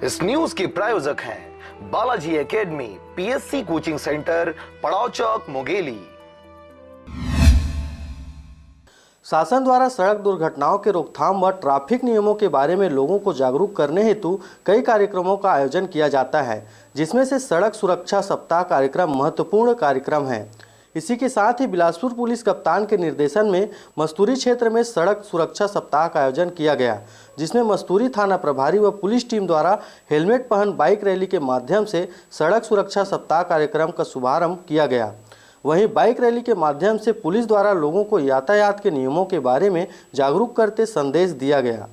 इस न्यूज के प्रायोजक हैं Balaji academy, PSC coaching centre, पड़ाव चौक, मुंगेली। शासन द्वारा सड़क दुर्घटनाओं के रोकथाम व ट्रैफिक नियमों के बारे में लोगों को जागरूक करने हेतु कई कार्यक्रमों का आयोजन किया जाता है, जिसमें से सड़क सुरक्षा सप्ताह कार्यक्रम महत्वपूर्ण कार्यक्रम है। इसी के साथ ही बिलासपुर पुलिस कप्तान के निर्देशन में मस्तूरी क्षेत्र में सड़क सुरक्षा सप्ताह का आयोजन किया गया, जिसमें मस्तूरी थाना प्रभारी व पुलिस टीम द्वारा हेलमेट पहन बाइक रैली के माध्यम से सड़क सुरक्षा सप्ताह कार्यक्रम का शुभारंभ किया गया। वहीं बाइक रैली के माध्यम से पुलिस द्वारा लोगों को यातायात के नियमों के बारे में जागरूक करते संदेश दिया गया।